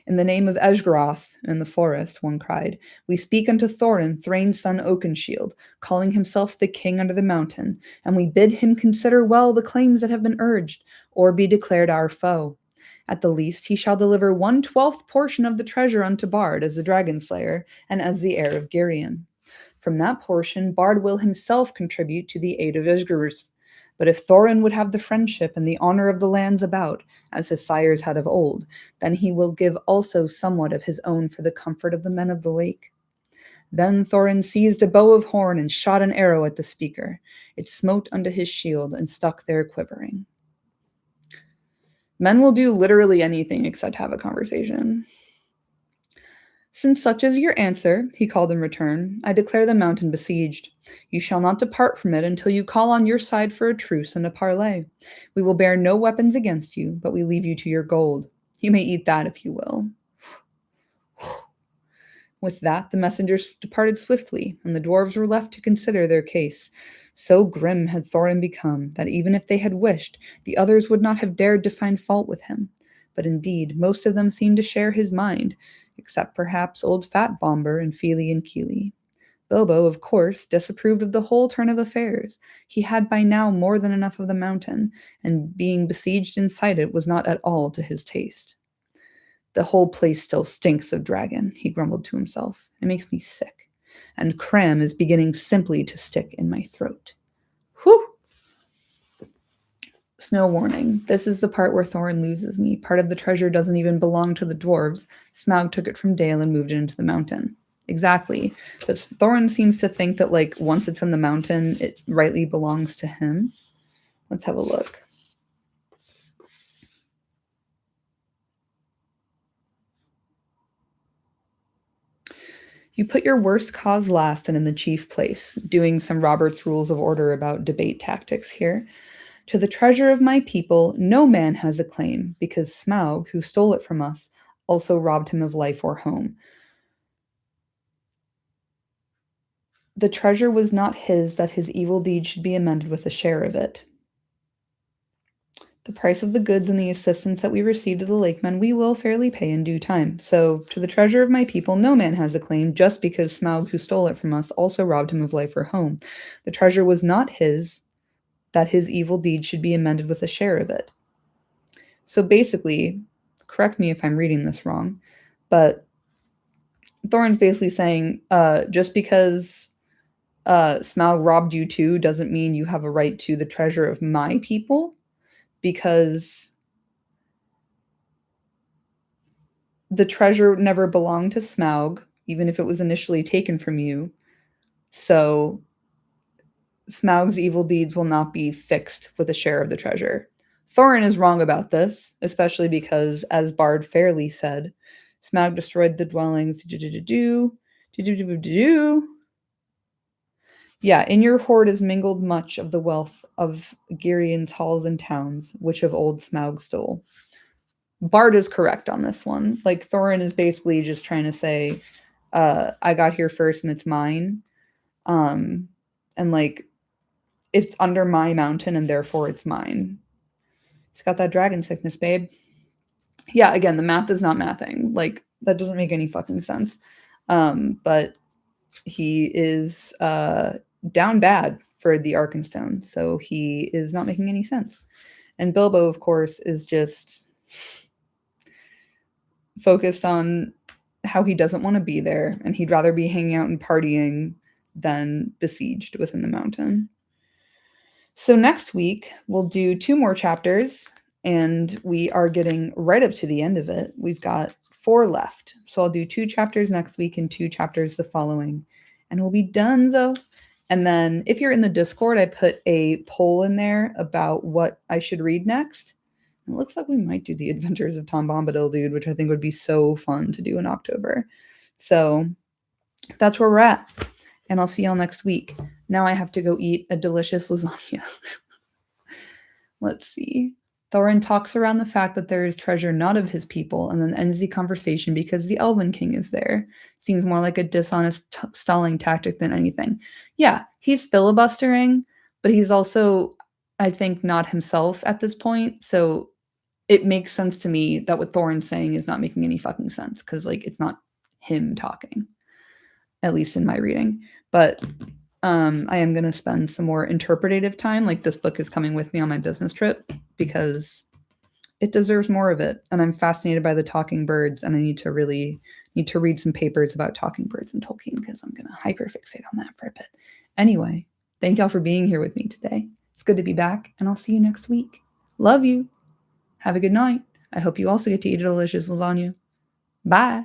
In the name of Esgaroth in the forest, one cried, we speak unto Thorin, Thrain's son Oakenshield, calling himself the king under the mountain, and we bid him consider well the claims that have been urged, or be declared our foe. At the least he shall deliver 1/12 portion of the treasure unto Bard as the dragon slayer, and as the heir of Girion. From that portion Bard will himself contribute to the aid of Esgaroth. But if Thorin would have the friendship and the honor of the lands about, as his sires had of old, then he will give also somewhat of his own for the comfort of the men of the lake. Then Thorin seized a bow of horn and shot an arrow at the speaker. It smote unto his shield and stuck there quivering. Men will do literally anything except have a conversation. Since such is your answer, he called in return, I declare the mountain besieged. You shall not depart from it until you call on your side for a truce and a parley. We will bear no weapons against you, but we leave you to your gold. You may eat that if you will. With that, the messengers departed swiftly, and the dwarves were left to consider their case. So grim had Thorin become that even if they had wished, the others would not have dared to find fault with him. But indeed, most of them seemed to share his mind, except perhaps old Fat Bomber and Feely and Keely. Bilbo, of course, disapproved of the whole turn of affairs. He had by now more than enough of the mountain, and being besieged inside it was not at all to his taste. The whole place still stinks of dragon, he grumbled to himself. It makes me sick. And cram is beginning simply to stick in my throat. Whew! Snow warning. This is the part where Thorin loses me. Part of the treasure doesn't even belong to the dwarves. Smaug took it from Dale and moved it into the mountain. Exactly. But Thorin seems to think that, like, once it's in the mountain, it rightly belongs to him. Let's have a look. You put your worst cause last and in the chief place, doing some Robert's Rules of Order about debate tactics here. To the treasure of my people, no man has a claim, because Smaug, who stole it from us, also robbed him of life or home. The treasure was not his, that his evil deed should be amended with a share of it. The price of the goods and the assistance that we received of the lakemen we will fairly pay in due time. So, to the treasure of my people, no man has a claim, just because Smaug, who stole it from us, also robbed him of life or home. The treasure was not his, that his evil deed should be amended with a share of it. So basically, correct me if I'm reading this wrong, but Thorin's basically saying, just because Smaug robbed you too doesn't mean you have a right to the treasure of my people, because the treasure never belonged to Smaug, even if it was initially taken from you. So Smaug's evil deeds will not be fixed with a share of the treasure. Thorin is wrong about this, especially because, as Bard fairly said, Smaug destroyed the dwellings. Yeah, in your hoard is mingled much of the wealth of Girion's halls and towns, which of old Smaug stole. Bard is correct on this one. Like, Thorin is basically just trying to say, I got here first and it's mine. And like, it's under my mountain and therefore it's mine. He's got that dragon sickness, babe. Yeah, again, the math is not mathing. Like, that doesn't make any fucking sense. But he is down bad for the Arkenstone, so he is not making any sense. And Bilbo, of course, is just focused on how he doesn't want to be there and he'd rather be hanging out and partying than besieged within the mountain. So next week, we'll do 2 more chapters, and we are getting right up to the end of it. We've got 4 left. So I'll do 2 chapters next week and 2 chapters the following, and we'll be done. And then if you're in the Discord, I put a poll in there about what I should read next. It looks like we might do The Adventures of Tom Bombadil, dude, which I think would be so fun to do in October. So that's where we're at. And I'll see y'all next week. Now I have to go eat a delicious lasagna. Let's see. Thorin talks around the fact that there is treasure not of his people and then ends the conversation because the Elven King is there. Seems more like a dishonest stalling tactic than anything. Yeah, he's filibustering, but he's also, I think, not himself at this point. So it makes sense to me that what Thorin's saying is not making any fucking sense because, like, it's not him talking, at least in my reading. But I am going to spend some more interpretative time. Like, this book is coming with me on my business trip because it deserves more of it. And I'm fascinated by the talking birds, and I need to read some papers about talking birds and Tolkien because I'm going to hyperfixate on that for a bit. Anyway, thank y'all for being here with me today. It's good to be back, and I'll see you next week. Love you. Have a good night. I hope you also get to eat a delicious lasagna. Bye.